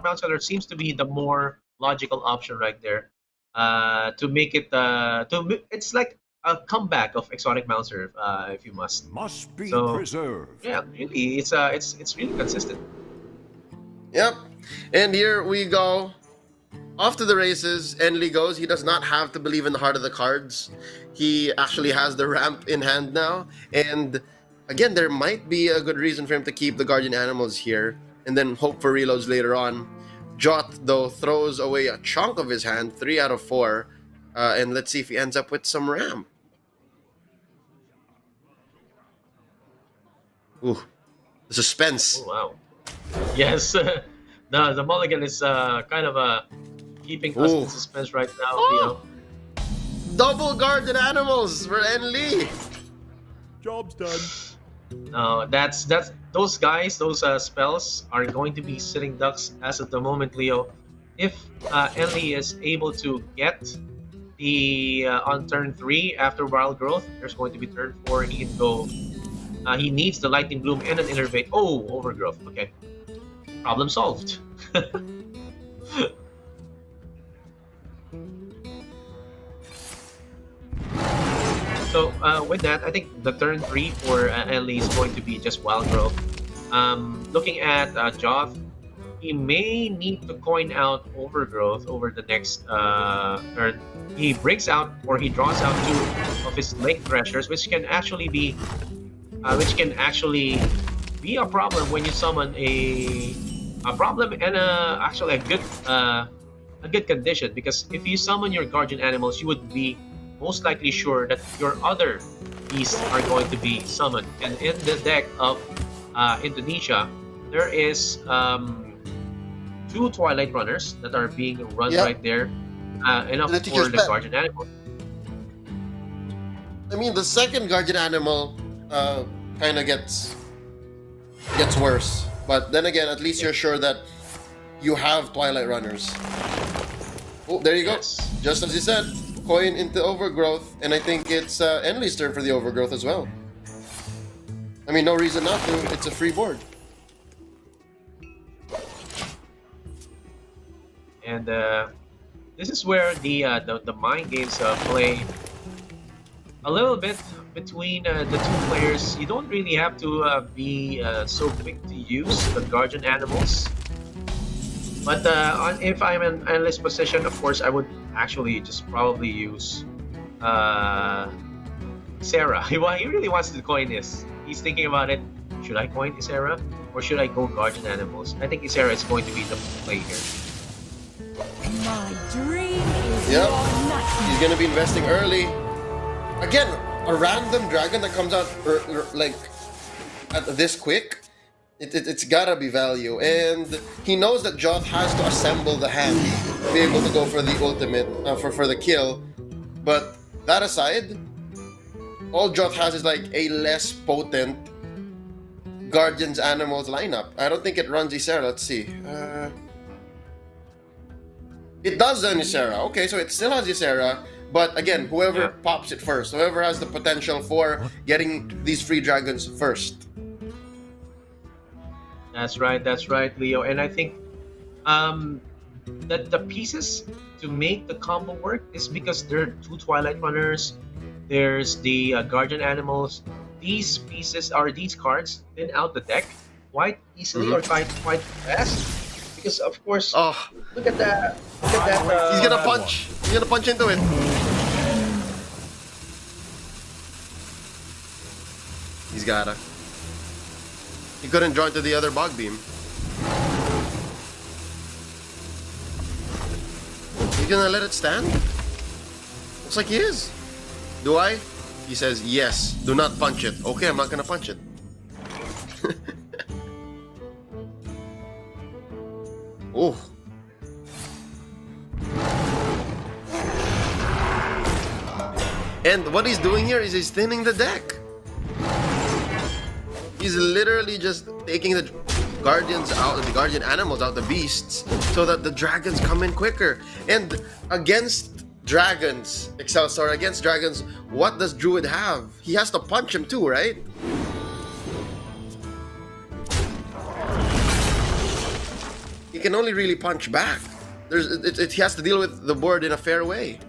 Mouse Killer seems to be the more logical option right there. To make it it's like a comeback of Exotic Mouncer, if you must. Must be So preserved. yeah, really, it's really consistent. Yep. And here we go. Off to the races, Enli goes. He does not have to believe in the heart of the cards. He actually has the ramp in hand now. And again, there might be a good reason for him to keep the guardian animals here and then hope for reloads later on. Jot, though, throws away a chunk of his hand, 3 out of 4. And let's see if he ends up with some ramp. Ooh, the suspense. Oh wow. Yes, the mulligan is kind of keeping us in suspense right now. Oh. Double guardian animals for Enli. Job's done. No, that's those guys. Those spells are going to be sitting ducks as of the moment, Leo. If Enli is able to get the on turn 3 after Wild Growth, there's going to be turn 4. He can go. He needs the Lightning Bloom and an Innervate. Oh, Overgrowth. Okay, problem solved. So with that, I think the turn 3 for Enli is going to be just Wild Growth. Looking at Joth, he may need to coin out Overgrowth over the next turn. He breaks out or he draws out 2 of his Lake Threshers, which can actually be a problem when you summon a problem and actually a good condition, because if you summon your guardian animals, you would be most likely sure that your other beasts are going to be summoned. And in the deck of Indonesia, there is 2 Twilight Runners that are being run right there, enough for the guardian animal. I mean, the second guardian animal kind of gets worse, but then again, at least you're sure that you have Twilight Runners. Oh, there you go. Just as you said, coin into Overgrowth, and I think it's Enli's turn for the Overgrowth as well. I mean, no reason not to. It's a free board. And this is where the mind games play a little bit between the 2 players. You don't really have to be so quick to use the guardian animals. But if I'm in endless position, of course, I would actually just probably use Sarah. He really wants to coin this. He's thinking about it. Should I coin Isera or should I go guardian animals? I think Isera is going to be the play here. My dream is Yep. He's going to be investing early. Again, a random dragon that comes out like at this quick. It's gotta be value, and he knows that Joth has to assemble the hand to be able to go for the ultimate for the kill. But that aside, all Joth has is like a less potent Guardians Animals lineup. I don't think it runs Isera. Let's see. It does run Isera. Okay, so it still has Isera. But again, whoever pops it first, whoever has the potential for getting these free dragons first. That's right, Leo. And I think that the pieces to make the combo work is because there are 2 Twilight Runners. There's the guardian animals. These pieces are these cards thin out the deck quite easily or quite fast. Because of course, look at that. He's gonna punch. He's gonna punch into it. He's gotta. He couldn't draw into the other bog beam. He's gonna let it stand? Looks like he is. Do I? He says yes. Do not punch it. Okay, I'm not gonna punch it. Oh. And what he's doing here is he's thinning the deck. He's literally just taking the guardians out, the guardian animals out, the beasts, so that the dragons come in quicker. And against dragons, Excelsior, against dragons, what does Druid have? He has to punch him too, right? can only really punch back. He has to deal with the board in a fair way.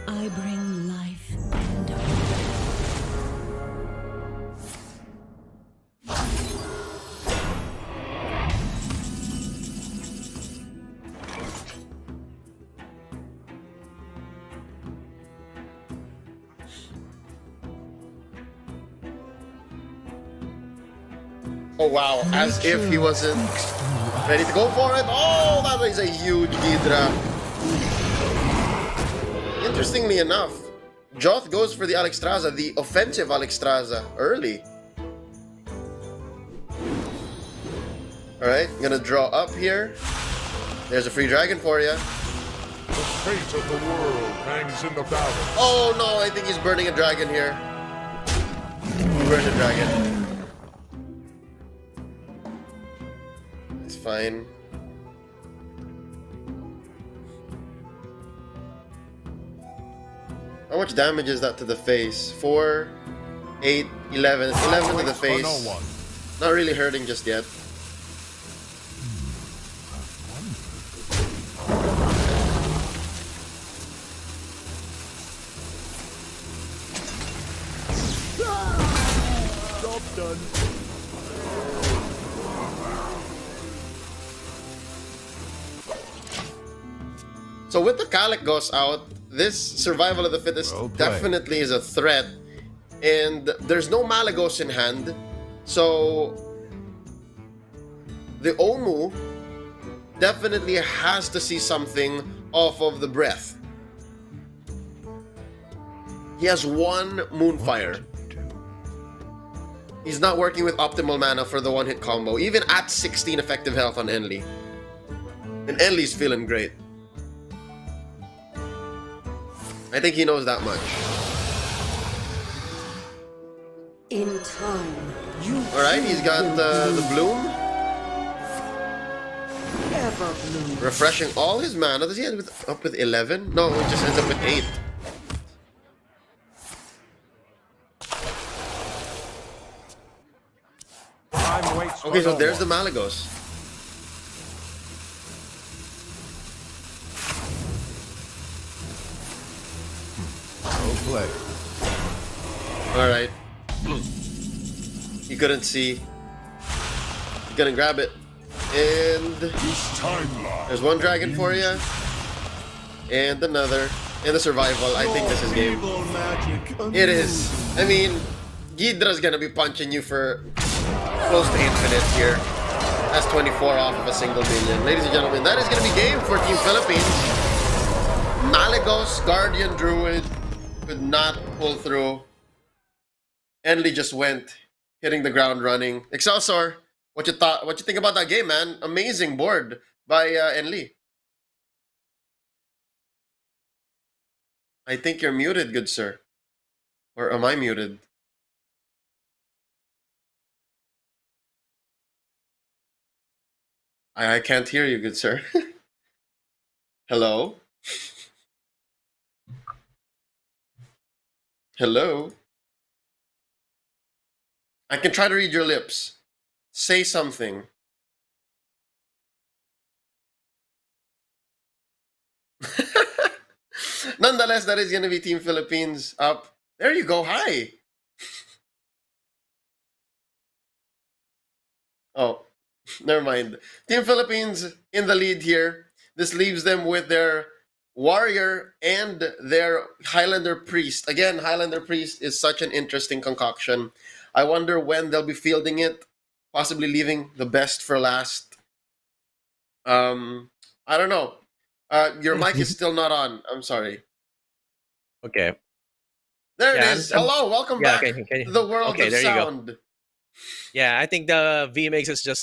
I bring life and hope. Oh wow, as if he wasn't ready to go for it. Oh, that is a huge Ghidra. Interestingly enough, Joth goes for the Alexstrasza, the offensive Alexstrasza, early. Alright, gonna draw up here. There's a free dragon for you. The fate of the world hangs in the balance. Oh no, I think he's burning a dragon here. He burned a dragon. It's fine. How much damage is that to the face? 4, 8, 11. It's 11 to the For no face. one. Not really hurting just yet. Job done. So with the Calicos out, this survival of the fittest Well played. definitely is a threat. And there's no Malagos in hand. So the Omu definitely has to see something off of the breath. He has one Moonfire. He's not working with optimal mana for the one-hit combo, even at 16 effective health on Enli. And Enli's feeling great. I think he knows that much. In time, you Alright, he's got the Bloom. ever bloom. Refreshing all his mana. Does he end up with 11? No, he just ends up with 8. Time waits for Okay, so no there's the one. Malagos. Well played. Alright. He couldn't see. He's gonna grab it. And This timeline. there's one dragon for you. And another. And the survival. I think this is game. Evil magic. It is. I mean, Ghidra's gonna be punching you for close to infinite here. That's 24 off of a single million. Ladies and gentlemen, that is gonna be game for Team Philippines. Malagos, Guardian Druid, could not pull through. Enli just went, hitting the ground running. Excelsior, what you thought? What you think about that game, man? Amazing board by Enli. I think you're muted, good sir. Or am I muted? I can't hear you, good sir. Hello? Hello? I can try to read your lips. Say something. Nonetheless, that is going to be Team Philippines up. There you go. Hi. Oh, never mind. Team Philippines in the lead here. This leaves them with their warrior and their Highlander priest. Again, Highlander priest is such an interesting concoction. I wonder when they'll be fielding it, possibly leaving the best for last. I don't know. Your mic is still not on. I'm sorry. Okay. There Yeah, it is. Hello, welcome Yeah, back can to the world okay, of there you go. sound. Yeah, I think the VMix is just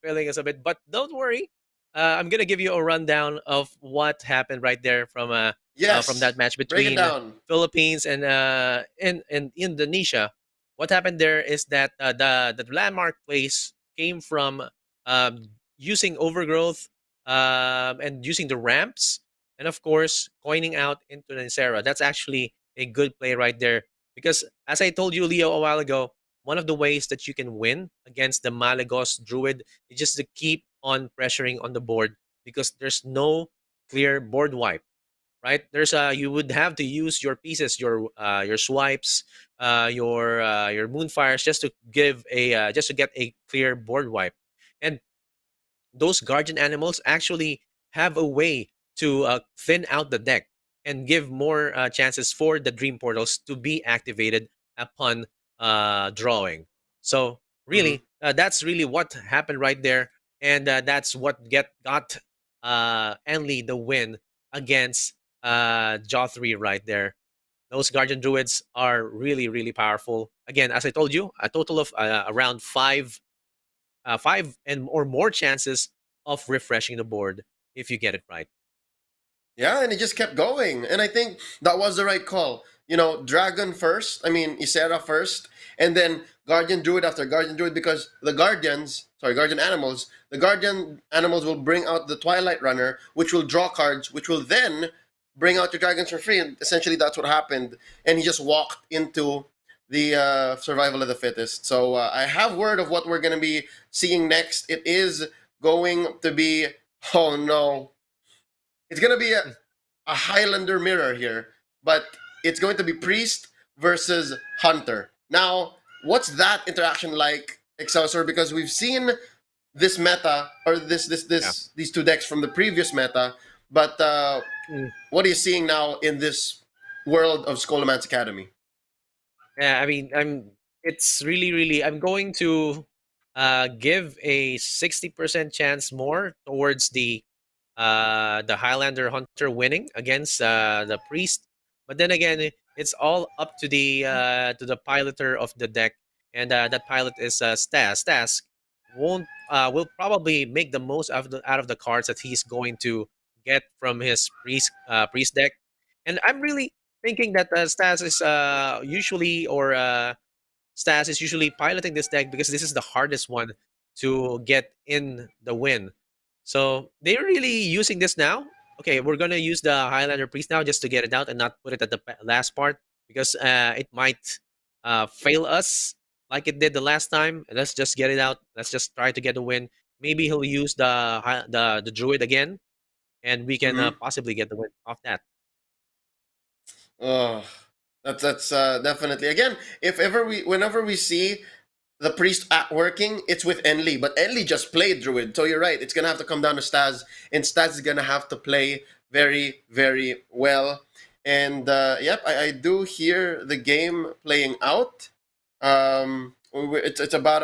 failing us a bit, but don't worry. I'm gonna give you a rundown of what happened right there Yes. from that match Break it between down. Philippines and in Indonesia. What happened there is that the landmark place came from using overgrowth and using the ramps, and of course coining out into Nicera. That's actually a good play right there because, as I told you, Leo, a while ago, one of the ways that you can win against the Malagos Druid is just to keep on pressuring on the board because there's no clear board wipe, right? There's you would have to use your pieces, your swipes, your moonfires just to give a just to get a clear board wipe. And those guardian animals actually have a way to thin out the deck and give more chances for the dream portals to be activated upon drawing. So Hmm. really, that's really what happened right there, and that's what got Enly the win against Jothri right there. Those guardian druids are really powerful. Again, as I told you, a total of around five and or more chances of refreshing the board if you get it right. Yeah, and it just kept going. And I think that was the right call. Dragon first, I mean, Isera first, and then Guardian Druid after Guardian Druid because Guardian Animals, the Guardian Animals will bring out the Twilight Runner, which will draw cards, which will then bring out your dragons for free. And essentially, that's what happened. And he just walked into the survival of the fittest. So I have word of what we're going to be seeing next. It is going to be, oh no, it's going to be a Highlander mirror here, but it's going to be Priest versus Hunter. Now, what's that interaction like, Excelsior? Because we've seen this meta or Yeah. these two decks from the previous meta, but Mm. what are you seeing now in this world of Scholomance Academy? Yeah, I mean, it's really I'm going to give a 60% chance more towards the Highlander Hunter winning against the Priest. But then again, it's all up to the piloter of the deck, and that pilot is Stas. Stas won't will probably make the most out of the cards that he's going to get from his priest deck. And I'm really thinking that Stas is usually or Stas is usually piloting this deck because this is the hardest one to get in the win. So they're really using this now. Okay, we're gonna use the Highlander Priest now just to get it out and not put it at the last part because it might fail us like it did the last time. Let's just get it out. Let's just try to get a win. Maybe he'll use the Druid again, and we can Mm-hmm. possibly get the win off that. Oh, that's definitely again. If ever we, whenever we see the priest at working, it's with Enli. But Enli just played Druid. So you're right. It's going to have to come down to Stas. And Stas is going to have to play very, very well. And yep, I do hear the game playing out. It's about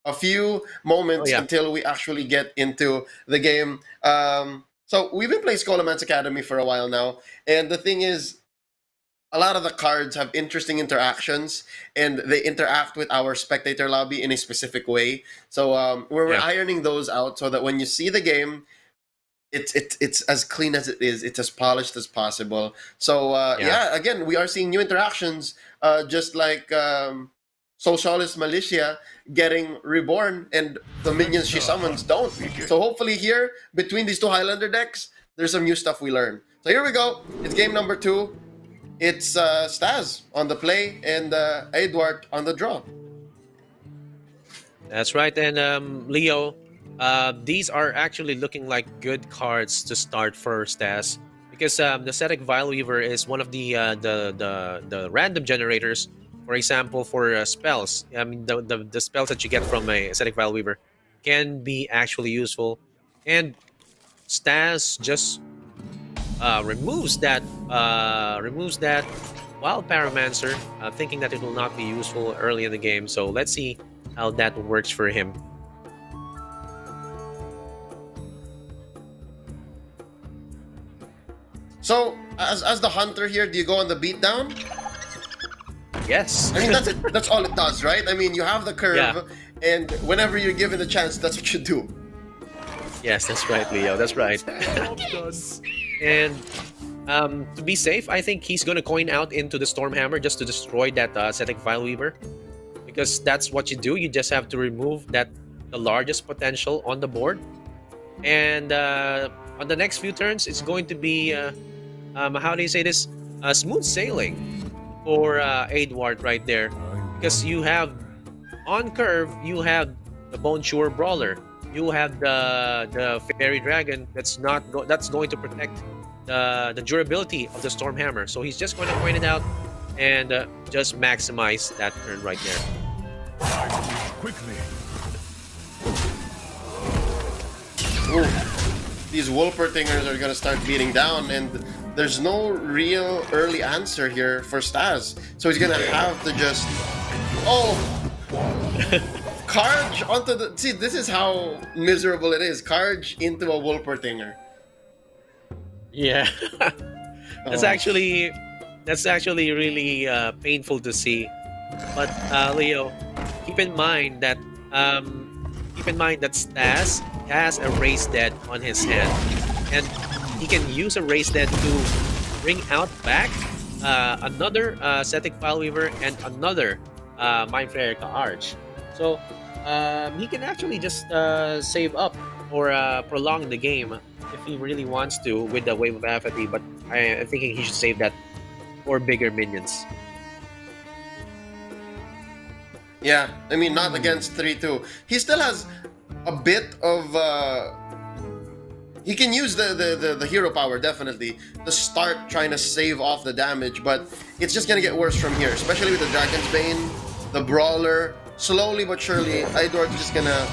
a few Oh moments yeah, until we actually get into the game. So we've been playing Scholomance Academy for a while now. And the thing is, a lot of the cards have interesting interactions and they interact with our spectator lobby in a specific way. So we're yeah, ironing those out so that when you see the game, it's as clean as it is. It's as polished as possible. So yeah. yeah, again, we are seeing new interactions, just like Socialist Militia getting reborn, and the minions she summons don't. So hopefully here, between these two Highlander decks, there's some new stuff we learn. So here we go. It's game number 2. It's Stas on the play and Edward on the draw. That's right. And Leo, these are actually looking like good cards to start for Stas because the Static Vile Weaver is one of the random generators. For example, for spells, I mean the spells that you get from a Static Vile Weaver can be actually useful, and Stas just removes that Wild Paramancer, thinking that it will not be useful early in the game. So let's see how that works for him. So as the hunter here, do you go on the beatdown? Yes. I mean that's all it does, right? I mean you have the Yeah. curve, and whenever you're given the chance, that's what you do. Yes, that's right, Leo. That's right. And to be safe, I think he's gonna coin out into the Stormhammer just to destroy that Static Vile Weaver, because that's what you do. You just have to remove the largest potential on the board, and on the next few turns, it's going to be how do you say this? Smooth sailing for Edward right there. because you have on curve, you have the Bone Sure Brawler. You have the Fairy Dragon that's going to protect the durability of the Stormhammer. So he's just going to point it out and just maximize that turn right there. I move quickly. Ooh, these Wolpertingers are gonna start beating down, and there's no real early answer here for Stas. So he's gonna have to just Carge onto the. See, this is how miserable it is. Carge into a Wolpertinger. Yeah, that's Oh. actually really painful to see. But Leo, keep in mind that Stas has a Raise Dead on his hand, and he can use a Raise Dead to bring out back another Cetic File Weaver and another Mind Flayer Arch. So he can actually just save up or prolong the game if he really wants to with the Wave of Apathy. But I'm thinking he should save that for bigger minions. Yeah, I mean, not against 3-2. He still has a bit of. He can use the hero power, definitely, to start trying to save off the damage, but it's just gonna get worse from here, especially with the Dragon's Bane, the Brawler. Slowly but surely, Edward's just gonna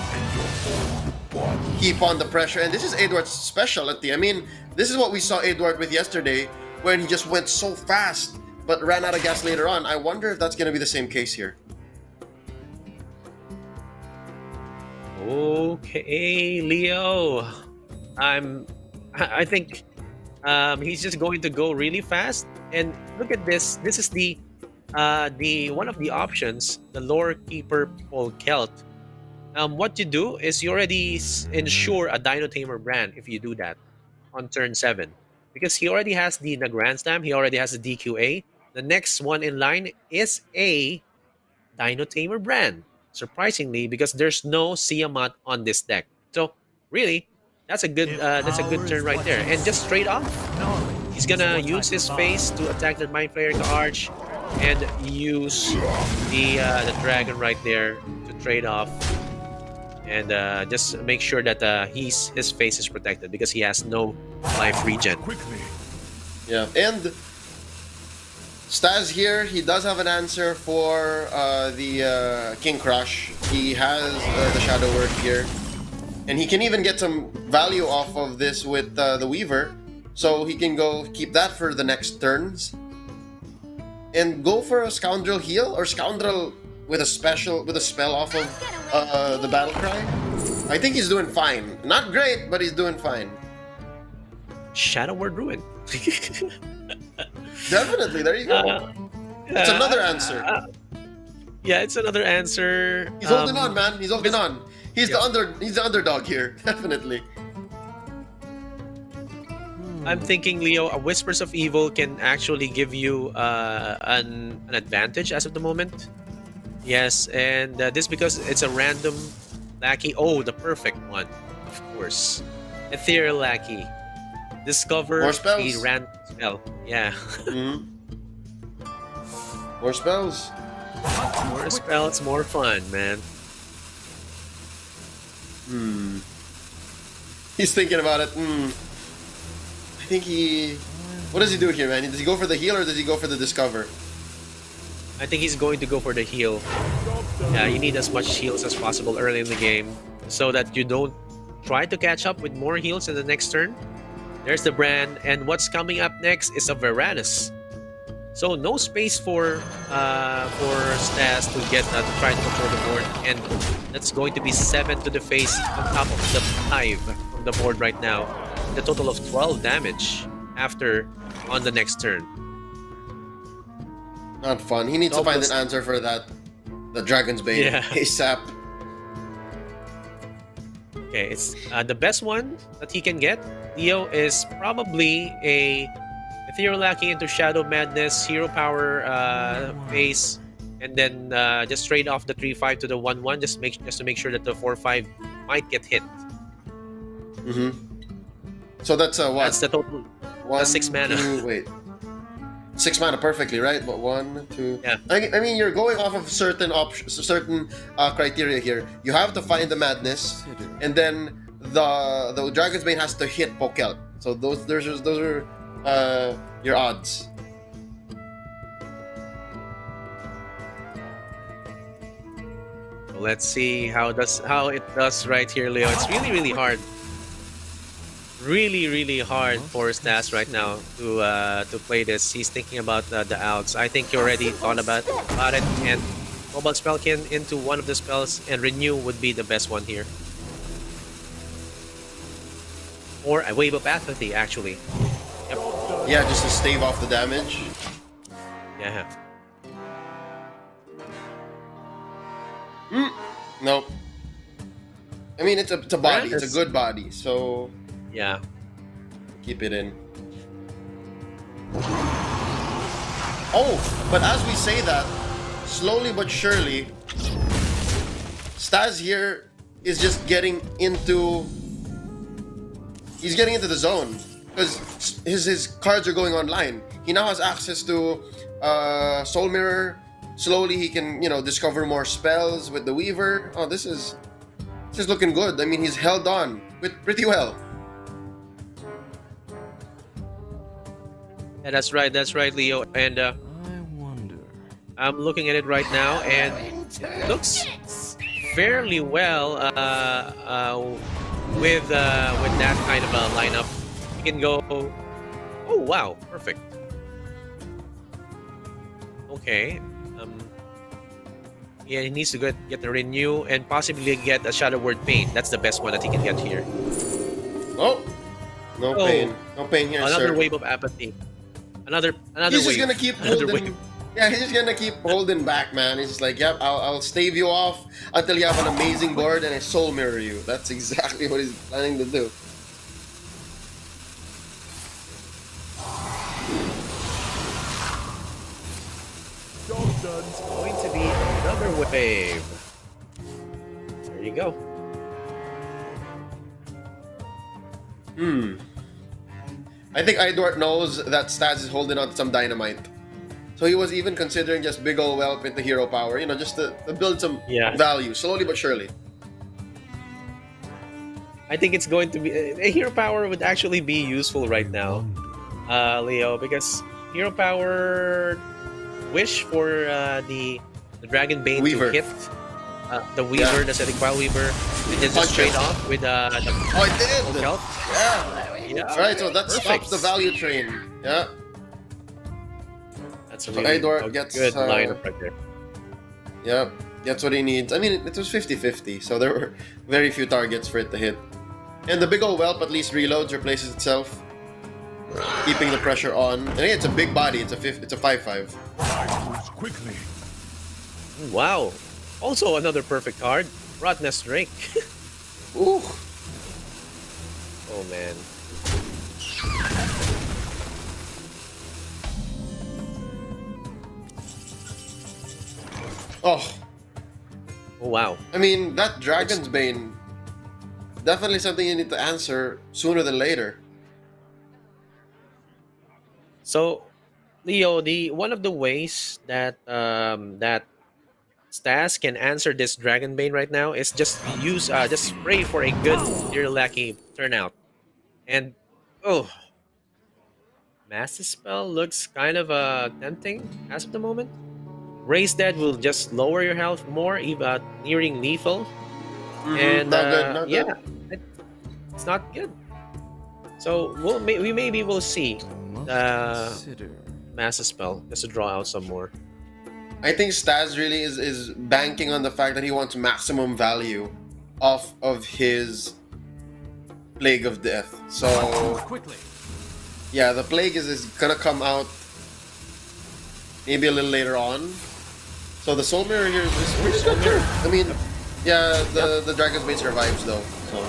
keep on the pressure, and this is Edward's specialty. I mean, this is what we saw Edward with yesterday, when he just went so fast, but ran out of gas later on. I wonder if that's gonna be the same case here. Okay, Leo. I think he's just going to go really fast. And look at this. This is the one of the options, the Lore Keeper Polkelt. What you do is you already ensure a Dino Tamer brand if you do that on turn 7. Because he already has the Grand Slam, he already has the DQA. The next one in line is a Dino Tamer brand. Surprisingly, because there's no Siamat on this deck. So really, that's a good turn right there. And just straight off, he's gonna use his face to attack the Mind Flayer Arch and use the dragon right there to trade off. And just make sure that his face is protected because he has no life regen. Quickly. Yeah, and Stas here, he does have an answer for the King Crush. He has the Shadow Word here. And he can even get some value off of this with the Weaver. So he can go keep that for the next turns. And go for a Scoundrel heal or Scoundrel with a spell off of the Battle Cry. I think he's doing fine. Not great, but he's doing fine. Shadow Word Ruin. Definitely, there you go. It's another answer. Yeah, it's another answer. He's holding on, man. He's holding on. He's the underdog here, definitely. I'm thinking, Leo, a Whispers of Evil can actually give you an advantage as of the moment. Yes, and this because it's a random lackey. Oh, the perfect one, of course. Ethereal Lackey. Discover More spells. the random spell. Yeah. Mm-hmm. More spells. More spells, more fun, man. He's thinking about it. I think he. What does he do here, man? Does he go for the heal or does he go for the discover? I think he's going to go for the heal. Yeah, you need as much heals as possible early in the game so that you don't try to catch up with more heals in the next turn. There's the brand, and what's coming up next is a Varanus. So no space for Stas to get to try to control the board, and that's going to be 7 to the face on top of the 5 from the board right now. The total of 12 damage after on the next turn. Not fun. He needs to find an answer for that. The Dragon's Bane. Yeah. ASAP. Okay, it's the best one that he can get, Leo, is probably a Ethereal Lackey into Shadow Madness, Hero Power face, and then just trade off the 3-5 to the 1-1 just to make sure that the 4-5 might get hit. Mm-hmm. So that's what? That's the total. One, 6 mana. 2, wait. 6 mana perfectly, right? But 1, 2. Yeah. I mean, you're going off of certain certain criteria here. You have to find the madness, and then the Dragon's Bane has to hit Pokel. So those are your odds. Let's see how it does right here, Leo. It's really hard. Really hard for Stas right now to play this. He's thinking about the outs. I think he already thought about it, and Mobile Spellkin into one of the spells, and Renew would be the best one here. Or a Wave of Apathy, actually. Yep. Yeah, just to stave off the damage. Yeah. Nope. I mean, it's a body. It's a good body. So Yeah. keep it in. Oh, but as we say that, slowly but surely, Stas here is just getting into. He's getting into the zone because his cards are going online. He now has access to Soul Mirror. Slowly, he can discover more spells with the Weaver. Oh, this is looking good. I mean, he's held on pretty well. Yeah, that's right, Leo. And I wonder. I'm looking at it right now, and it looks fairly well with that kind of a lineup. You can go. Oh wow, perfect. Okay. Yeah, he needs to get the Renew and possibly get a Shadow Word Pain. That's the best one that he can get here. Oh, no pain here, Another sir. Wave of Apathy. Another He's wave. just gonna keep Another holding. wave. Yeah, he's just gonna keep holding back, man. He's just like, yep, I'll stave you off until you have an amazing board and I soul mirror you. That's exactly what he's planning to do. It's going to be another wave. There you go. I think Idort knows that Stas is holding on to some dynamite. So he was even considering just big ol' whelp into hero power, just to build some value, slowly but surely. I think it's going to be a hero power would actually be useful right now, Leo, because hero power wish for the Dragon Bane Weaver. to hit the Weaver, the Ascetic File Weaver, and then just trade off with the Oh, it did! Kelp. Yeah! Alright, so that stops the value train. Yeah. That's So really Idor a gets, good lineup right there. Yeah, gets what he needs. I mean, it was 50-50, so there were very few targets for it to hit. And the big ol' whelp at least reloads, replaces itself, keeping the pressure on. And hey, it's a big body. It's a 5/5. Quickly. Wow. Also another perfect card, Rottnest Drake. Ooh. Oh man. Oh. Oh wow. I mean, that Dragon's Bane, definitely something you need to answer sooner than later. So, Leo, the one of the ways that that Stas can answer this Dragon Bane right now is just pray for a good Dear Lackey turnout. And oh, Master Spell looks kind of tempting as of the moment. Raise Dead will just lower your health more, even nearing lethal. And Not good. it's not good. So we maybe will see Consider. Master Spell just to draw out some more. I think Stas really is banking on the fact that he wants maximum value off of his Plague of Death. So Quickly. yeah, the Plague is gonna come out maybe a little later on. So the Soul Mirror here is pretty good. I mean, yeah, the Dragon's Bane survives though. So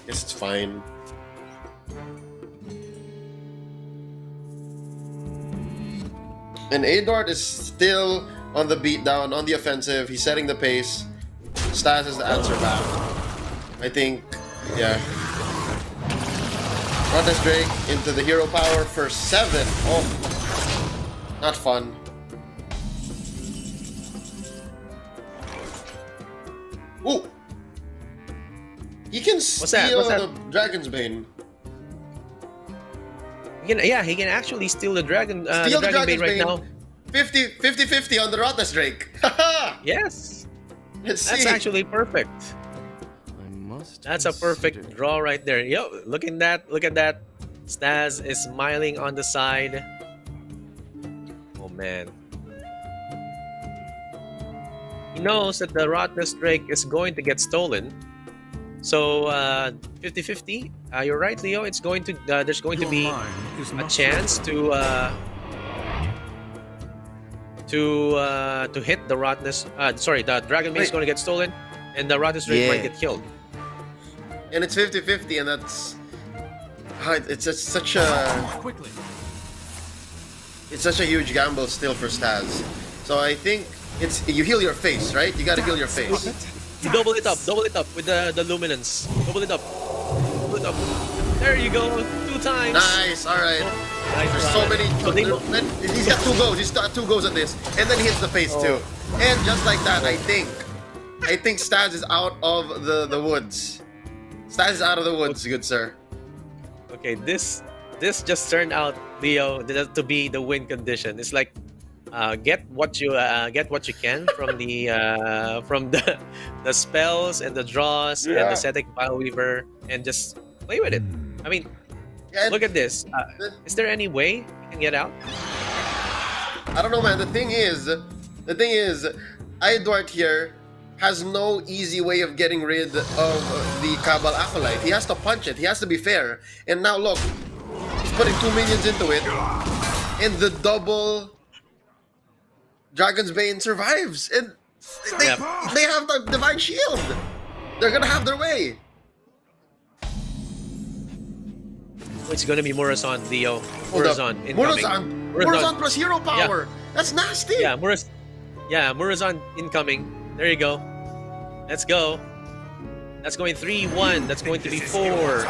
guess it's fine. And Adort is still on the beatdown, on the offensive. He's setting the pace. Stas is the answer back. I think, yeah. Rottnest Drake into the hero power for 7. Oh, not fun. Ooh! He can What's that? steal What's that? the Dragon's Bane. He can actually steal the Steal the Dragon Bait Dragon's right Bane. now. 50-50 on the Rottnest Drake. Haha! Yes, Let's that's see. actually perfect. I must. That's a perfect consider. draw right there. Yo, look at that. Look at that. Staz is smiling on the side. Oh man. He knows that the Rottnest Drake is going to get stolen. So 50-50. You're right, Leo. It's going to there's going to Your be mind is a not chance to hit the Rottnest. Sorry, the Dragon Maid is Wait. going to get stolen, and the Rottnest Drake might Yeah. get killed. And it's 50-50, and that's it's such a Quickly. huge gamble still for Staz. So I think it's you heal your face, right? You gotta heal your face. You double it up with the luminance. Double it up. Double it up. There you go. 2 times. Nice, alright. Nice There's try. so many. So they He's got 2 goes. He's got 2 goes at this, and then he hits the face too. And just like that, I think Staz is out of the woods. Staz is out of the woods, good sir. Okay, this just turned out, Leo, to be the win condition. It's like get what you can from the spells and the draws and Yeah. the Sept Vile Weaver, and just play with it. I mean, Yeah, look at this. Is there any way you can get out? I don't know, man. The thing is, Edward here has no easy way of getting rid of the Cabal Acolyte. He has to punch it. He has to be fair. And now look, he's putting 2 minions into it, and the double Dragon's Bane survives. And Yep. they have the Divine Shield. They're gonna have their way. It's gonna be Murazon, Leo. Hold up. Murazon incoming. Murazon plus hero power. That's nasty. Yeah, Murazon incoming. There you go. Let's go. That's going 3-1. That's going to be 4.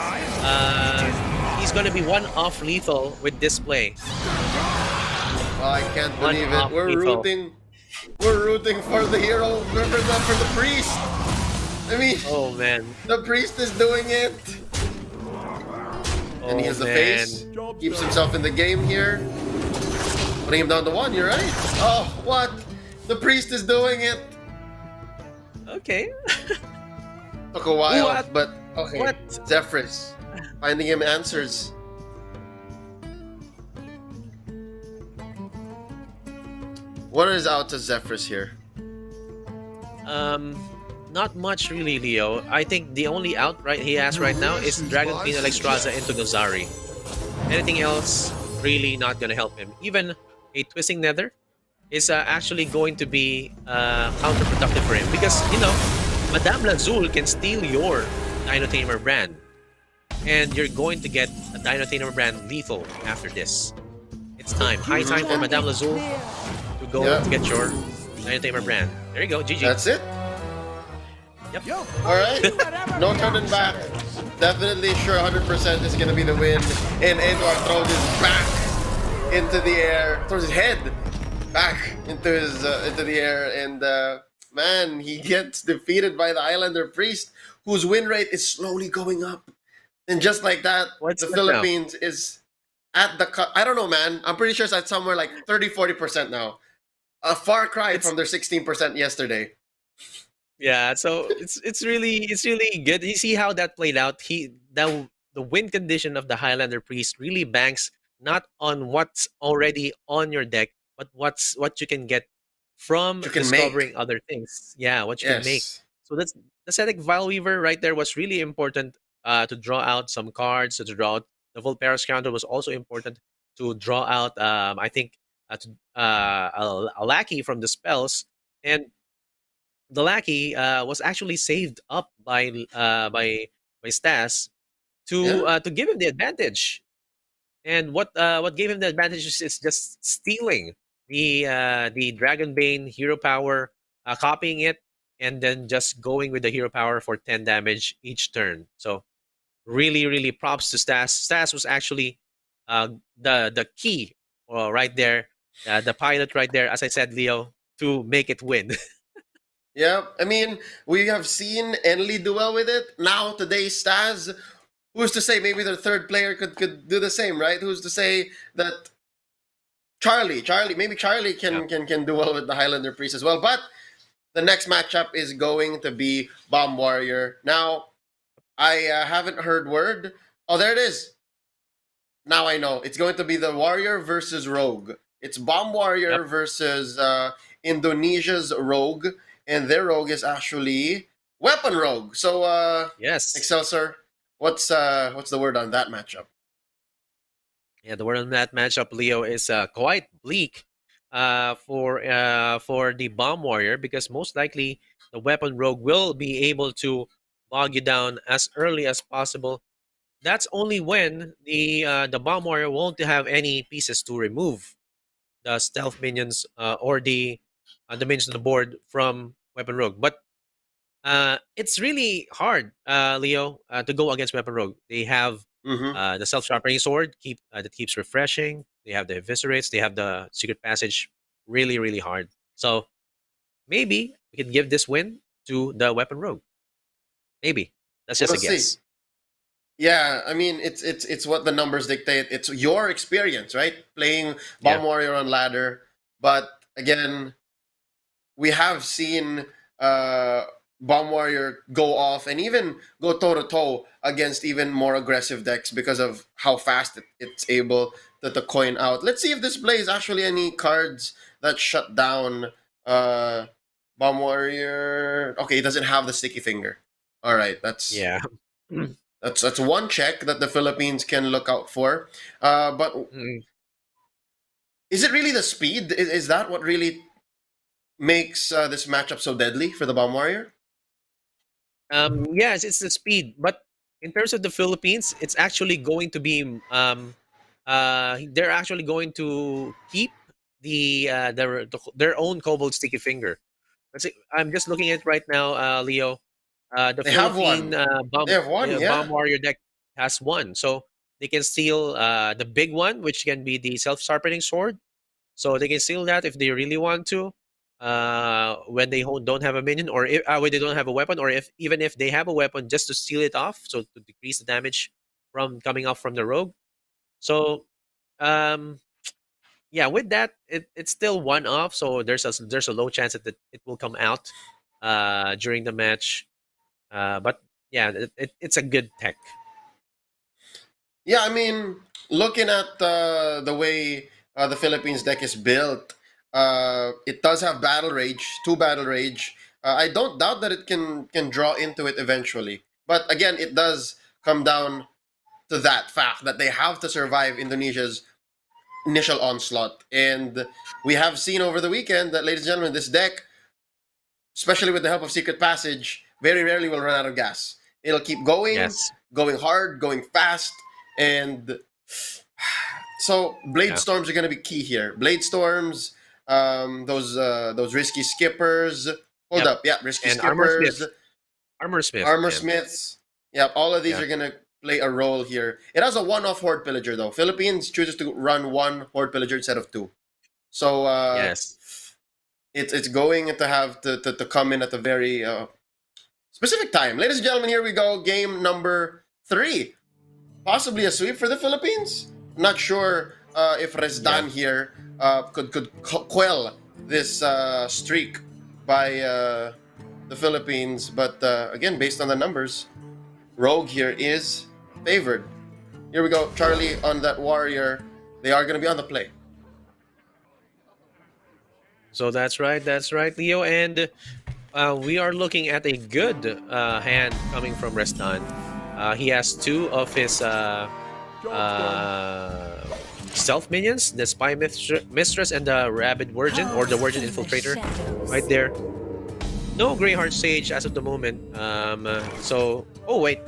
He's going to be 1 off lethal with this play. Oh, I can't One believe off it. We're lethal. rooting for the hero. Remember that for the priest. I mean, Oh man. the priest is doing it. And he Oh, has the man. face. Keeps himself in the game here. Putting him down to 1, you're right. Oh, what? The priest is doing it. Okay. Took a while, What? but okay. What? Zephyrus. Finding him answers. What is out to Zephyrus here? Not much really, Leo. I think the only out he has right now is Dragon Queen Alexstrasza into Nozari. Anything else really not gonna help him. Even a Twisting Nether is actually going to be counterproductive for him because Madame Lazul can steal your Dino Tamer brand, and you're going to get a Dino Tamer brand lethal after this. It's time, high time for Madame Lazul to go Yeah. to get your Dino Tamer brand. There you go, GG. That's it. Yep. Alright. No turning back. Definitely sure 100% is going to be the win. And Edward throws his back into the air. Throws his head back into the air. And man, he gets defeated by the Islander Priest, whose win rate is slowly going up. And just like that, What's the that Philippines is at the cut. I don't know, man. I'm pretty sure it's at somewhere like 30-40% now. A far cry from their 16% yesterday. Yeah, so it's really good. You see how that played out. The win condition of the Highlander Priest really banks not on what's already on your deck, but what you can get from You can discovering other things. Yeah, what you can make. Yes. So that's the Setic Vile Weaver right there was really important to draw out some cards, to draw out the Volpera's counter was also important to draw out I think a lackey from the spells, and the lackey was actually saved up by Stas to give him the advantage. And what gave him the advantage is just stealing the Dragonbane hero power, copying it, and then just going with the hero power for 10 damage each turn. So really, really props to Stas. Stas was actually uh, the key right there, the pilot right there, as I said, Leo, to make it win. Yeah, I mean, we have seen Enly do well with it. Now, today's Staz, who's to say maybe the third player could do the same, right? Who's to say that maybe Charlie Yeah. can do well with the Highlander Priest as well. But the next matchup is going to be Bomb Warrior. Now, I haven't heard word. Oh, there it is. Now I know. It's going to be the Warrior versus Rogue. It's Bomb Yep. Warrior versus Indonesia's Rogue, and their Rogue is actually Weapon Rogue. So, Yes. Excelsior, what's the word on that matchup? Yeah, the word on that matchup, Leo, is quite bleak for the Bomb Warrior, because most likely the Weapon Rogue will be able to bog you down as early as possible. That's only when the Bomb Warrior won't have any pieces to remove the stealth minions or the minions on the board from Weapon Rogue. But it's really hard, Leo, to go against Weapon Rogue. They have Mm-hmm. the self sharpening sword that keeps refreshing. They have the eviscerates. They have the secret passage. Really, really hard. So maybe we can give this win to the Weapon Rogue. Maybe that's just We'll a see. guess. Yeah, I mean it's what the numbers dictate. It's your experience, right? Playing Yeah. Bomb Warrior on ladder, but again, we have seen uh, Bomb Warrior go off and even go toe to toe against even more aggressive decks because of how fast it's able to coin out. Let's see if this plays actually any cards that shut down uh, Bomb Warrior. Okay, it doesn't have the sticky finger. All right, Yeah. that's one check that the Philippines can look out for. But Mm. is it really the speed? Is that what really makes this matchup so deadly for the Bomb Warrior? Yes, it's the speed, but in terms of the Philippines, it's actually going to be they're actually going to keep their own Cobalt Sticky Finger. I'm just looking at it right now, Leo. The They have Philippine one. They have one, Bomb yeah. Warrior deck has one, so they can steal the big one, which can be the self sharpening sword. So they can steal that if they really want to. When they don't have a minion, or when they don't have a weapon, or if even if they have a weapon, just to steal it off, so to decrease the damage from coming off from the rogue. So um, yeah, with that, it's still one off. So there's a low chance that it will come out during the match. But yeah, it's a good tech. Yeah, I mean, looking at the way the Philippines deck is built, it does have Battle Rage, two Battle Rage. I don't doubt that it can draw into it eventually. But again, it does come down to that fact that they have to survive Indonesia's initial onslaught. And we have seen over the weekend that, ladies and gentlemen, this deck, especially with the help of Secret Passage, very rarely will run out of gas. It'll keep going, Yes. going hard, going fast, and so Blade Yeah. Storms are going to be key here. Blade Storms, those risky skippers. Hold Yep. up, yeah, risky And Armor skippers, Smith. Armor Smith, armor man. smiths. Yeah, all of these Yeah. are going to play a role here. It has a one-off Horde Pillager though. Philippines chooses to run one Horde Pillager instead of two. So Yes. it's going to have to come in at a very specific time. Ladies and gentlemen, here we go. Game number 3. Possibly a sweep for the Philippines. Not sure if Yeah. Resdan here could quell this streak by the Philippines. But again, based on the numbers, Rogue here is favored. Here we go. Charlie on that Warrior. They are going to be on the play. So that's right. That's right, Leo. And we are looking at a good hand coming from Restan. He has two of his uh, stealth minions, the Spy Mistress and the Rabid Virgin, or the Virgin Infiltrator, right there. No Greyheart Sage as of the moment. Oh wait,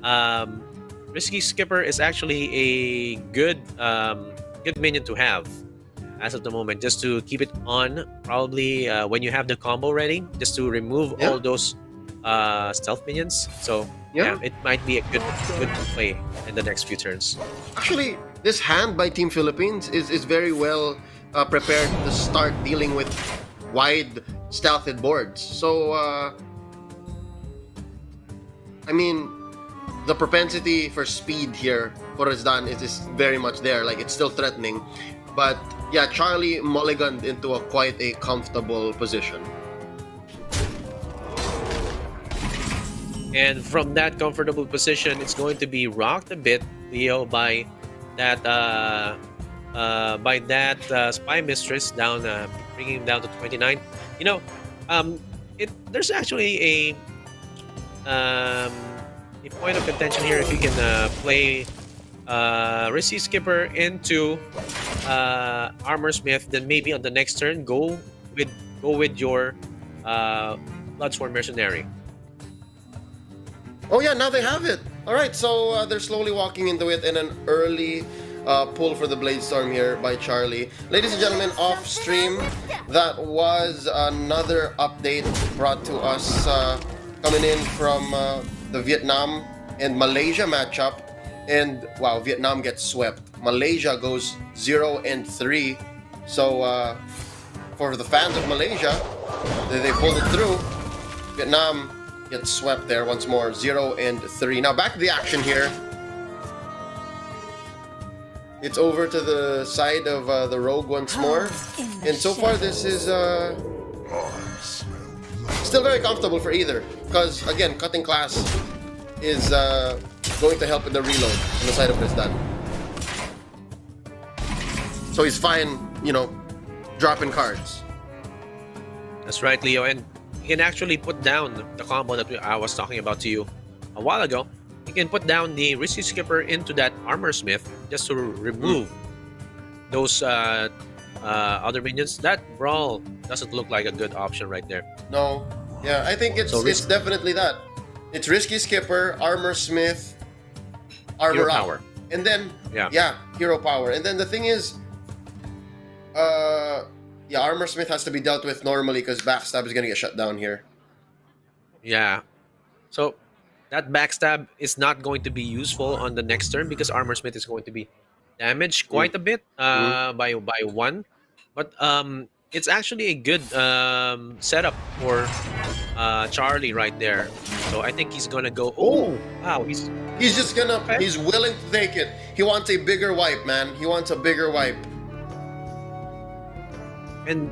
um, Risky Skipper is actually a good minion to have as of the moment, just to keep it on. Probably when you have the combo ready, just to remove Yeah. all those stealth minions. So Yeah. it might be a good play in the next few turns. Actually, this hand by Team Philippines is very well prepared to start dealing with wide stealthed boards. So, I mean, the propensity for speed here for Rezdan is very much there. Like, it's still threatening. But, yeah, Charlie mulliganed into quite a comfortable position. And from that comfortable position, it's going to be rocked a bit, Leo, that spy mistress down, bringing him down to 29. You know, there's actually a point of contention here if you can play Risky Skipper into Armor Smith, then maybe on the next turn with your Bloodsworn Mercenary. Oh yeah, now they have it. All right, so they're slowly walking into it, and an early pull for the Bladestorm here by Charlie. Ladies and gentlemen, off stream, that was another update brought to us coming in from the Vietnam and Malaysia matchup. And wow, Vietnam gets swept. Malaysia goes 0-3. So for the fans of Malaysia, they pulled it through. Vietnam gets swept there once more, 0-3. Now back to the action here. It's over to the side of the Rogue once more. And so far this is still very comfortable for either. Because again, cutting class is going to help in the reload on the side of Rezdan. So he's fine, dropping cards. That's right, Leo. And he can actually put down the combo that I was talking about to you a while ago. He can put down the Risky Skipper into that Armor Smith just to remove those other minions. That Brawl doesn't look like a good option right there. No. Yeah, I think it's definitely that. It's Risky Skipper, Armor Smith, Armor Hero Up. Power. And then, Yeah. Hero Power. And then the thing is, Armor Smith has to be dealt with normally because Backstab is going to get shut down here. Yeah. So that backstab is not going to be useful on the next turn because Armor Smith is going to be damaged quite a bit by one. But it's actually a good setup for Charlie right there. So I think he's gonna go. Oh, wow! He's just gonna. Okay. He's willing to take it. He wants a bigger wipe, man. He wants a bigger wipe. And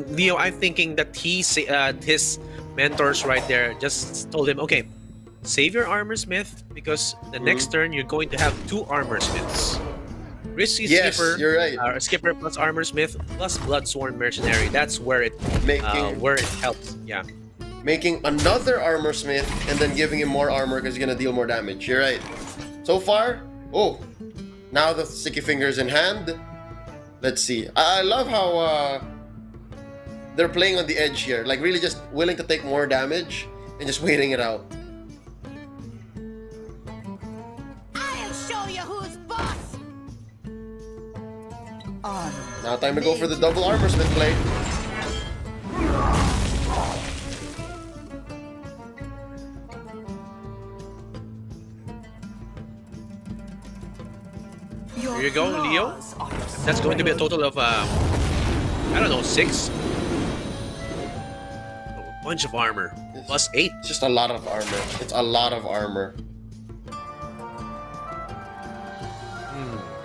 Leo, I'm thinking that his mentors right there just told him, okay, save your Armor Smith because the next turn you're going to have two Armor Smiths. Risky Skipper, you're right. Skipper plus Armor Smith plus Bloodsworn Mercenary. That's where it helps. Yeah. Making another Armor Smith and then giving him more armor because he's gonna deal more damage. You're right. So far, now the sticky fingers in hand. Let's see. I love how they're playing on the edge here, like really just willing to take more damage and just waiting it out. I'll show you who's boss. Now time to go for the double Armor Smith play. Here you go, Leo. That's going to be a total of, 6. A bunch of armor. Plus 8. It's just a lot of armor. It's a lot of armor.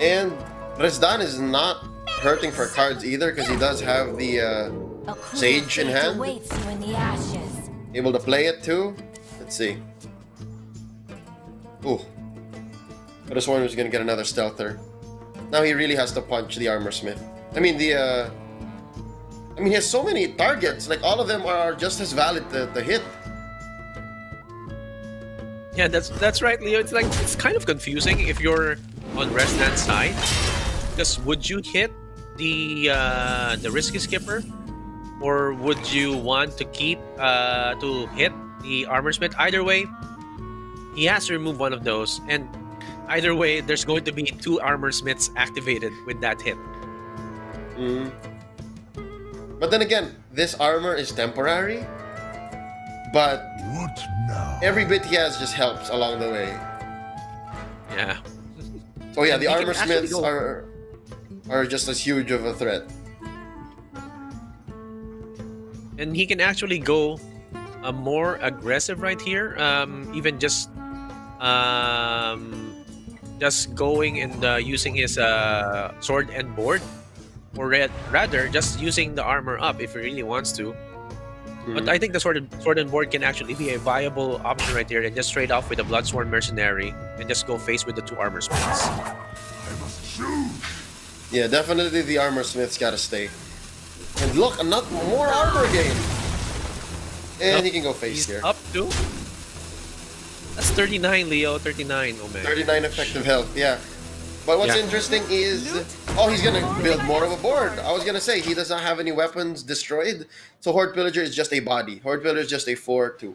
And Rezdan is not hurting for cards either because he does have the Sage in hand. Able to play it too. Let's see. Ooh. I just wonder who's gonna get another stealther. Now he really has to punch the Armor Smith. I mean he has so many targets. Like all of them are just as valid to hit. Yeah, that's right, Leo. It's kind of confusing if you're on Rezdan's side. Because would you hit the Risky Skipper, or would you want to keep to hit the Armor Smith? Either way, he has to remove one of those, and either way, there's going to be two Armor Smiths activated with that hit. But then again, this armor is temporary. But What every bit he has just helps along the way. Yeah. So yeah, the He can armor actually smiths go- are just as huge of a threat. And he can actually go more aggressive right here. Even just going and using his sword and board, or rather, just using the armor up if he really wants to. But I think the sword and board can actually be a viable option right here, and just trade off with the Bloodsworn Mercenary and just go face with the 2 armor smiths. Yeah, definitely the armor smith's gotta stay. And look, not more armor gain. And Nope, he can go face he's here. up to. That's 39, Leo. 39. Oh man. 39 effective health, yeah. But what's Yeah. interesting is, oh, he's gonna build more of a board. I was gonna say, he does not have any weapons destroyed, so Horde Pillager is just a body. Horde Pillager is just a 4-2.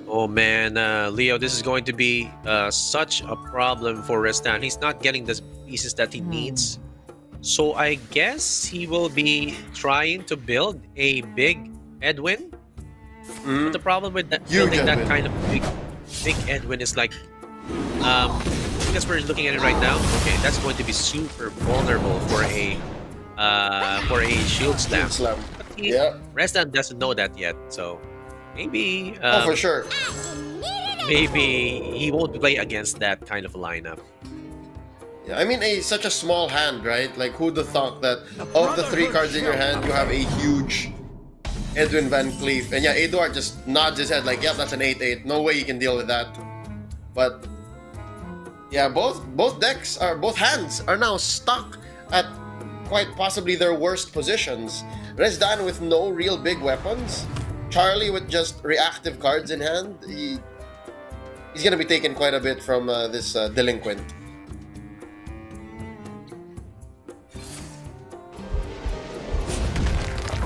Oh man, Leo, this is going to be such a problem for Restan. He's not getting the pieces that he needs. So I guess he will be trying to build a big Edwin. But the problem with that, Huge building that Edwin. kind of big Edwin is like, because we're looking at it right now. Okay, that's going to be super vulnerable for a shield slam. Slam. But he, Yeah. Restan doesn't know that yet, so maybe Oh, for sure. maybe he won't play against that kind of lineup. Yeah, I mean, such a small hand, right? Like, who'd have thought that of the 3 cards in your hand, you have a huge Edwin Van Cleef. And yeah, Eduard just nods his head like, yeah, that's an 8-8. No way you can deal with that. But yeah, both hands are now stuck at quite possibly their worst positions. Resdan with no real big weapons. Charlie with just reactive cards in hand. He's gonna be taking quite a bit from this delinquent.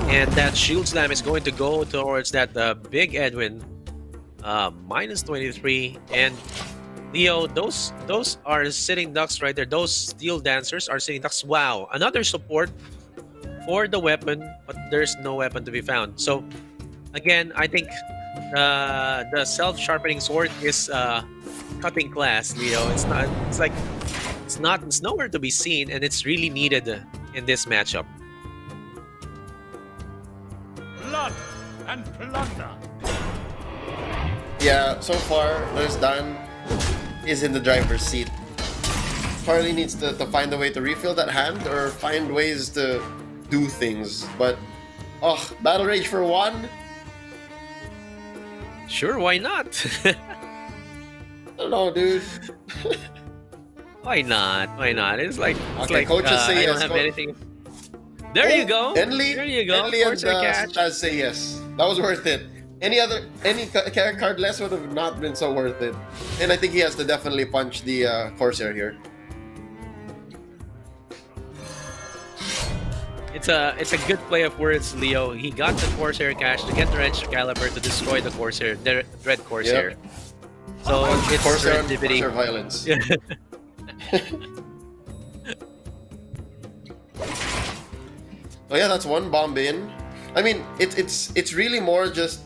And that shield slam is going to go towards that big Edwin. Minus 23. And Leo, those are sitting ducks right there. Those steel dancers are sitting ducks. Wow, another support for the weapon, but there's no weapon to be found. So again, I think the self-sharpening sword is cutting class, Leo. It's not. It's like it's nowhere to be seen, and it's really needed in this matchup. Blood and plunder. Yeah, so far, Resdan is in the driver's seat. Charlie needs to find a way to refill that hand or find ways to do things. But, oh, Battle Rage for 1? Sure, why not? I don't know, dude. Why not? Why not? It's like Okay, coaches say I don't yes, have coach. anything. There you go. Enli, There you go. Enli and Corsair Cash. Staz say yes. That was worth it. Any card less would have not been so worth it. And I think he has to definitely punch the Corsair here. It's a good play of words, Leo. He got the Corsair Cash to get the Red Caliber to destroy the Corsair, the Dread Corsair. Yep. So it's Corsair and serendipity. Corsair violence. Oh yeah, that's one bomb in. I mean, it's really more just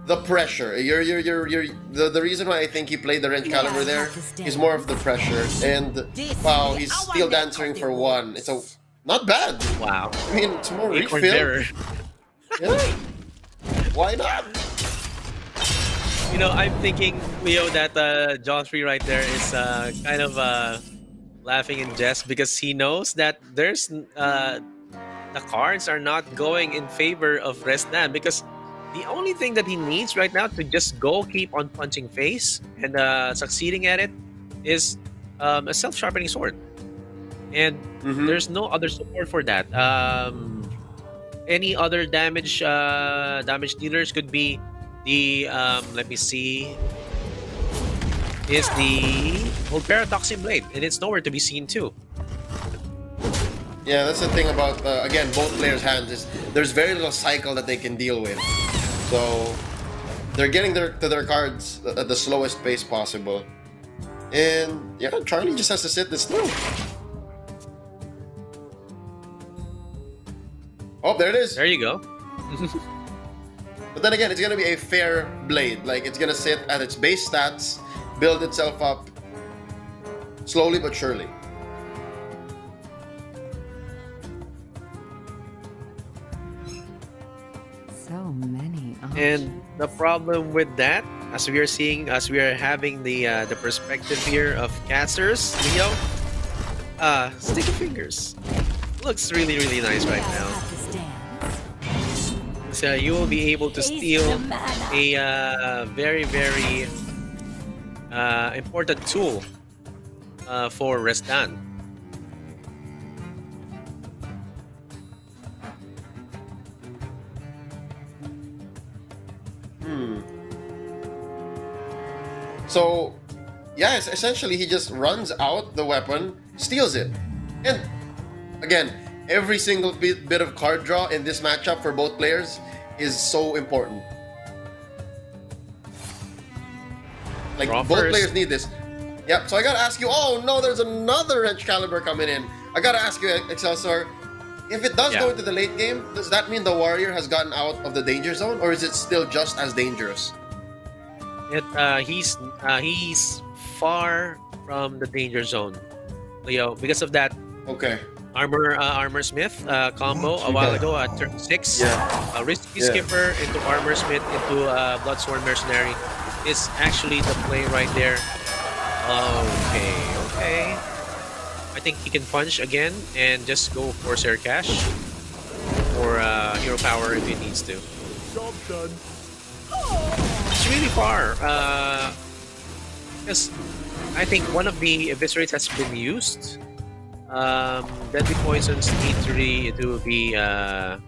the pressure. The reason why I think he played the Wrench Caliber there is more of the pressure. And wow, he's still dancing for 1. It's not bad. Wow. I mean, it's more Acorn refill. Bearer. Yeah. Why not? You know, I'm thinking, Leo, that Joffrey right there is kind of laughing in jest because he knows that there's the cards are not going in favor of Restan because the only thing that he needs right now to just go keep on punching face and succeeding at it is a self-sharpening sword. And there's no other support for that. Any other damage dealers could be the let me see, is the old Paratoxin Blade, and it's nowhere to be seen too. Yeah, that's the thing about again both players' hands is there's very little cycle that they can deal with, so they're getting to their cards at the slowest pace possible. And yeah, Charlie just has to sit this through. Oh, there it is. There you go. But then again, it's gonna be a fair blade. Like it's gonna sit at its base stats, build itself up slowly but surely. So many options. And the problem with that, as we are seeing, as we are having the perspective here of casters, Leo, sticky fingers looks really really nice right now. So you will be able to steal a very very important tool for Restan. So, yes, essentially he just runs out the weapon, steals it. And again, every single bit of card draw in this matchup for both players is so important. Like, Draw both first. players need this. Yep, so I gotta ask you, oh no, there's another Wrench Caliber coming in. I gotta ask you, Excelsior, if it does go into the late game, does that mean the Warrior has gotten out of the danger zone, or is it still just as dangerous? He's far from the danger zone, Leo, because of that Okay. armor smith combo a while ago at turn 6. Yeah. Risky Yeah. skipper into armor smith into bloodsworn mercenary is actually the play right there. Okay. I think he can punch again and just go for Corsair Cash or hero power if he needs to. Job done. It's really far. Because I think one of the eviscerates has been used. Deadly poisons need to be on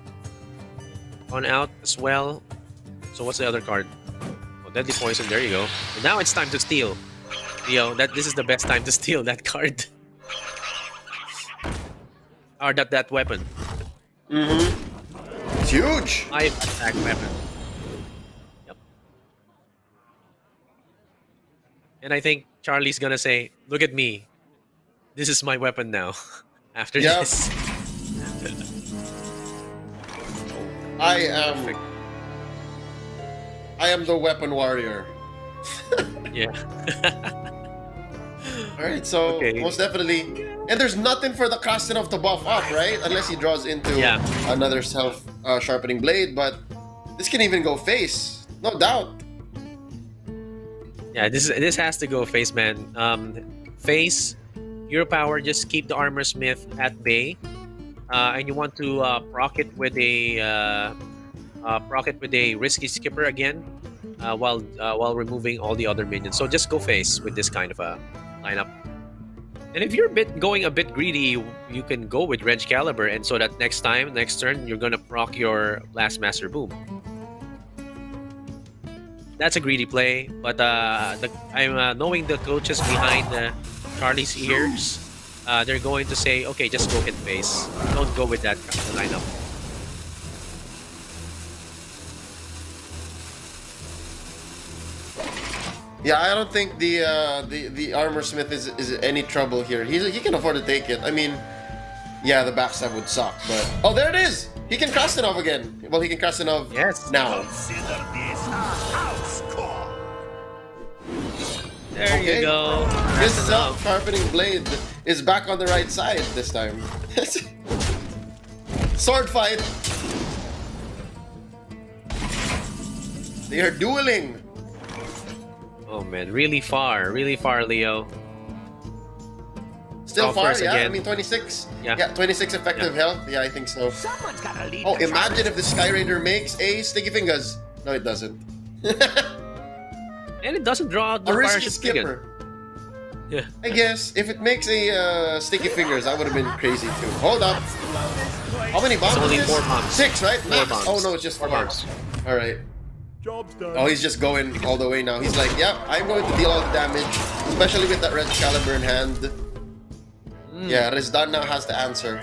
out as well. So what's the other card? Oh, deadly poison. There you go. And now it's time to steal. This is the best time to steal that card. Or that weapon. Mm-hmm. It's huge. 5 attack weapon. Yep. And I think Charlie's gonna say, "Look at me. This is my weapon now." After Yep. this. I am the weapon warrior. Yeah. Alright, so Okay. most definitely. And there's nothing for the Krasinov to buff up, right? Unless he draws into another self sharpening blade, but this can even go face. No doubt. Yeah, this has to go face, man. Face, hero power, just keep the armor smith at bay. And you want to proc it with a risky skipper again, while removing all the other minions. So just go face with this kind of a lineup. And if you're going a bit greedy, you can go with Wrench Caliber, and so that next turn, you're gonna proc your Blast Master Boom. That's a greedy play, but I'm knowing the coaches behind Charlie's ears. They're going to say, okay, just go hit face. Don't go with that lineup. Yeah, I don't think the armor smith is any trouble here. He can afford to take it. I mean, yeah, the backstab would suck, but oh, there it is. He can Krasinov again. Well, he can Krasinov now. There you go. This self-sharpening blade is back on the right side this time. Sword fight. They are dueling. Oh man, really far, Leo. Still Oh, far, first yeah. again. I mean, 26. Yeah. 26 effective health. Yeah, I think so. Someone's gotta lead Oh, the imagine charge. if the Sky Raider makes a Sticky Fingers. No, it doesn't. And it doesn't draw out the A risky Parachute Stick. skipper. Yeah. I guess if it makes a Sticky Fingers, that would have been crazy too. Hold up. How many bombs? It's only is this? 4 bombs. 6, right? 4 Max. bombs. Oh no, it's just 4 bombs. All right. Job's done. Oh, he's just going all the way now. He's like, yep, I'm going to deal all the damage, especially with that Red Caliber in hand. Yeah, Rezdan now has to answer.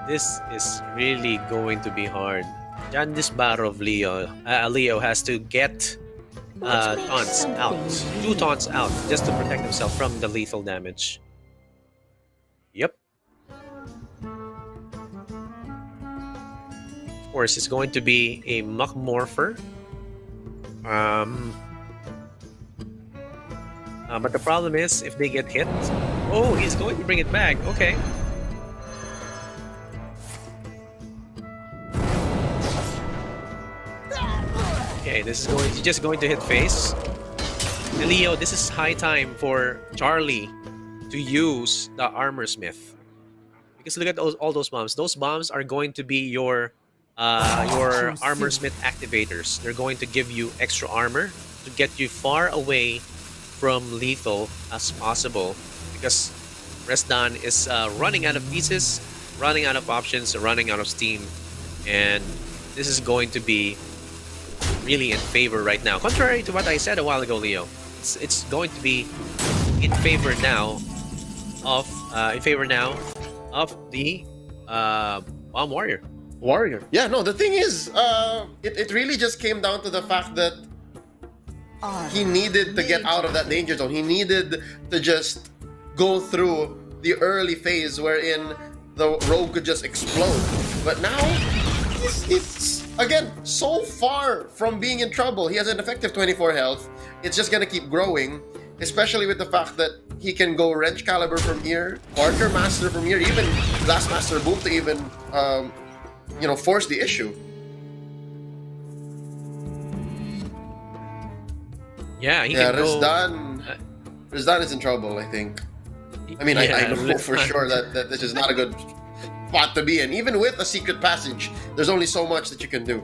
This is really going to be hard. Jan Disbarov Leo has to get taunts out. 2 taunts out just to protect himself from the lethal damage. Yep. course, it's going to be a Muck Morpher. But the problem is, if they get hit... Oh, he's going to bring it back. Okay. Okay, this is just going to hit face. And Leo, this is high time for Charlie to use the Armor Smith. Because look at all those bombs. Those bombs are going to be your Armor Smith activators. They're going to give you extra armor to get you far away from lethal as possible. Because Resdan is running out of pieces, running out of options, running out of steam. And this is going to be really in favor right now. Contrary to what I said a while ago, Leo, it's going to be in favor now of the Bomb Warrior. Yeah, no, the thing is, it really just came down to the fact that he needed to get out of that danger zone. He needed to just go through the early phase wherein the rogue could just explode. But now, it's again, so far from being in trouble. He has an effective 24 health. It's just gonna keep growing, especially with the fact that he can go Wrench Caliber from here, Quartermaster from here, even Blastmaster Boom to even, force the issue. Yeah, he can go... Rizdan is in trouble, I think. I mean, I know for sure that this is not a good spot to be in. Even with a secret passage, there's only so much that you can do.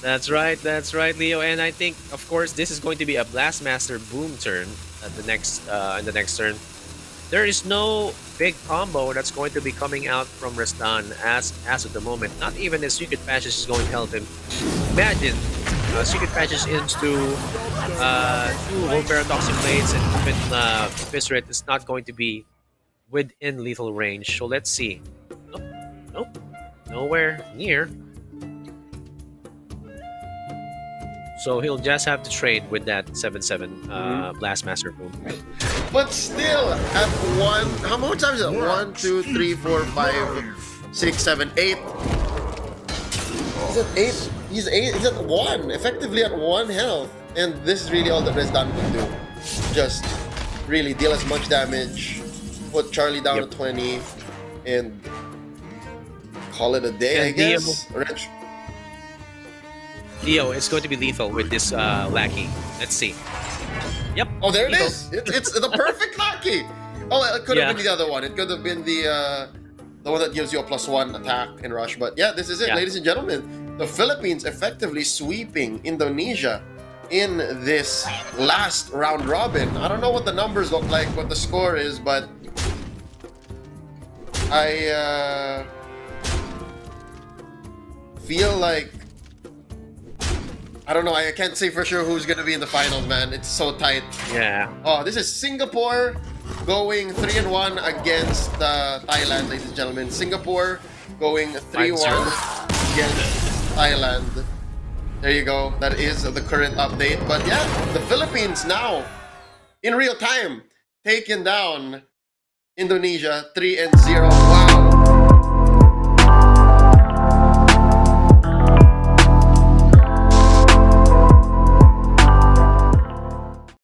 That's right, Leo. And I think, of course, this is going to be a Blastmaster Boom turn at the next in the next turn. There is no big combo that's going to be coming out from Restan as of the moment. Not even his Secret Passage is going to help him. Imagine Secret Passage into 2 Wolfera Blades and even Viscerate is not going to be within lethal range. So let's see. Nope. Nowhere near. So he'll just have to trade with that 7/7 Blastmaster Boom. But still, at one, how many times is it? 1, 2, 3, 4, 5, 6, 7, 8. He's at 8. He's at 1. Effectively at 1 health. And this is really all that Resdan can do. Just really deal as much damage, put Charlie down to 20, and call it a day, I guess. Leo, it's going to be lethal with this lackey. Let's see. Yep. Oh, there it is. It's the perfect lackey. Oh, it could have been the other one. It could have been the one that gives you a +1 attack and rush. But yeah, this is it, ladies and gentlemen. The Philippines effectively sweeping Indonesia in this last round robin. I don't know what the numbers look like, what the score is, but I feel like, I don't know. I can't say for sure who's gonna be in the finals, man. It's so tight. Yeah. Oh, this is Singapore going 3-1 against Thailand, ladies and gentlemen. Singapore going 3-1 against Thailand. There you go. That is the current update. But yeah, the Philippines now, in real time, taking down Indonesia 3-0. Wow.